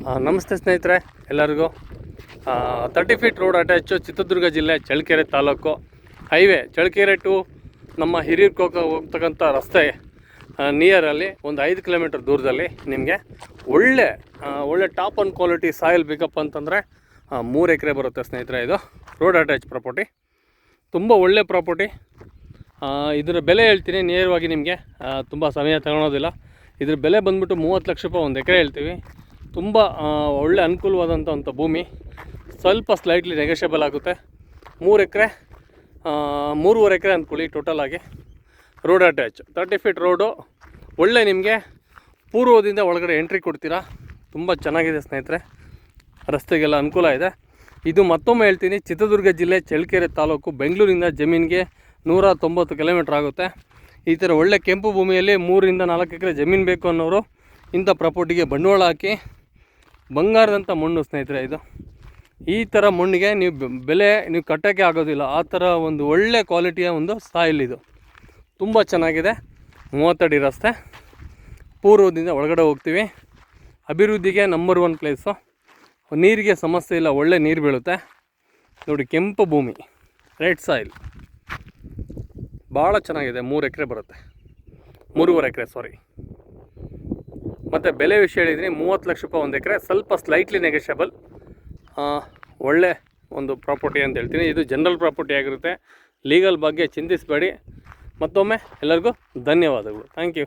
ನಮಸ್ತೆ ಸ್ನೇಹಿತರೆ ಎಲ್ಲರಿಗೂ. 30 ಫೀಟ್ ರೋಡ್ ಅಟ್ಯಾಚು, ಚಿತ್ರದುರ್ಗ ಜಿಲ್ಲೆ ಚಳ್ಳಕೆರೆ ತಾಲೂಕು ಹೈವೇ, ಚಳ್ಳಕೆರೆ ಟು ನಮ್ಮ ಹಿರಿಯೂರ್ಗೆ ಹೋಗ್ತಕ್ಕಂಥ ರಸ್ತೆ ನಿಯರಲ್ಲಿ ಒಂದು 5 ಕಿಲೋಮೀಟರ್ ದೂರದಲ್ಲಿ ನಿಮಗೆ ಒಳ್ಳೆ top on quality soil pickup ಅಂತಂದರೆ 3 ಎಕರೆ ಬರುತ್ತೆ ಸ್ನೇಹಿತರೆ. ಇದು ರೋಡ್ ಅಟ್ಯಾಚ್ ಪ್ರಾಪರ್ಟಿ, ತುಂಬ ಒಳ್ಳೆ ಪ್ರಾಪರ್ಟಿ. ಇದರ ಬೆಲೆ ಹೇಳ್ತೀನಿ ನೇರವಾಗಿ, ನಿಮಗೆ ತುಂಬ ಸಮಯ ತಗೊಳೋದಿಲ್ಲ. ಇದ್ರ ಬೆಲೆ ಬಂದ್ಬಿಟ್ಟು 30 ಲಕ್ಷ ರೂಪಾಯಿ ಒಂದು ಎಕರೆ ಹೇಳ್ತೀವಿ. ತುಂಬ ಒಳ್ಳೆ ಅನುಕೂಲವಾದಂಥ ಭೂಮಿ, ಸ್ವಲ್ಪ ಸ್ಲೈಟ್ಲಿ ನೆಗೋಷಿಯಬಲ್ ಆಗುತ್ತೆ. 3 ಎಕರೆ 3.5 ಎಕರೆ ಅಂದ್ಕೊಳ್ಳಿ ಟೋಟಲ್ ಆಗಿ. ರೋಡ್ ಅಟ್ಯಾಚ್ 30 ಫೀಟ್ ರೋಡು, ಒಳ್ಳೆ ನಿಮಗೆ ಪೂರ್ವದಿಂದ ಒಳಗಡೆ ಎಂಟ್ರಿ ಕೊಡ್ತೀರಾ. ತುಂಬ ಚೆನ್ನಾಗಿದೆ ಸ್ನೇಹಿತರೆ, ರಸ್ತೆಗೆಲ್ಲ ಅನುಕೂಲ ಇದೆ. ಇದು ಮತ್ತೊಮ್ಮೆ ಹೇಳ್ತೀನಿ, ಚಿತ್ರದುರ್ಗ ಜಿಲ್ಲೆ ಚಳ್ಳಕೆರೆ ತಾಲೂಕು, ಬೆಂಗಳೂರಿಂದ ಜಮೀನಿಗೆ 190 ಕಿಲೋಮೀಟ್ರ್ ಆಗುತ್ತೆ. ಈ ಥರ ಒಳ್ಳೆ ಕೆಂಪು ಭೂಮಿಯಲ್ಲಿ 3ರಿಂದ 4 ಎಕರೆ ಜಮೀನು ಬೇಕು ಅನ್ನೋರು ಇಂಥ ಪ್ರಾಪರ್ಟಿಗೆ ಬಂಡವಾಳ ಹಾಕಿ. ಬಂಗಾರದಂಥ ಮಣ್ಣು ಸ್ನೇಹಿತರೆ ಇದು. ಈ ಥರ ಮಣ್ಣಿಗೆ ನೀವು ಕಟ್ಟೋಕ್ಕೆ ಆಗೋದಿಲ್ಲ, ಆ ಥರ ಒಂದು ಒಳ್ಳೆ ಕ್ವಾಲಿಟಿಯ ಒಂದು ಸಾಯಿಲ್ ಇದು. ತುಂಬ ಚೆನ್ನಾಗಿದೆ. 30 ಅಡಿ ರಸ್ತೆ, ಪೂರ್ವದಿಂದ ಒಳಗಡೆ ಹೋಗ್ತೀವಿ. ಅಭಿವೃದ್ಧಿಗೆ ನಂಬರ್ 1 ಪ್ಲೇಸು. ನೀರಿಗೆ ಸಮಸ್ಯೆ ಇಲ್ಲ, ಒಳ್ಳೆ ನೀರು ಬೀಳುತ್ತೆ ನೋಡಿ. ಕೆಂಪು ಭೂಮಿ, ರೆಡ್ ಸಾಯಿಲ್, ಭಾಳ ಚೆನ್ನಾಗಿದೆ. 3 ಎಕರೆ ಬರುತ್ತೆ, 3.5 ಎಕರೆ ಸಾರಿ. ಮತ್ತು ಬೆಲೆ ವಿಷಯ ಹೇಳಿದ್ದೀನಿ, 30 ಲಕ್ಷ ರೂಪಾಯಿ ಒಂದು ಎಕರೆ, ಸ್ವಲ್ಪ ಸ್ಲೈಟ್ಲಿ ನೆಗೋಷಿಯಬಲ್. ಒಳ್ಳೆ ಒಂದು ಪ್ರಾಪರ್ಟಿ ಅಂತ ಹೇಳ್ತೀನಿ. ಇದು ಜನರಲ್ ಪ್ರಾಪರ್ಟಿ ಆಗಿರುತ್ತೆ. ಲೀಗಲ್ ಬಗ್ಗೆ ಚಿಂತಿಸಬೇಡಿ. ಮತ್ತೊಮ್ಮೆ ಎಲ್ಲರಿಗೂ ಧನ್ಯವಾದಗಳು. Thank you.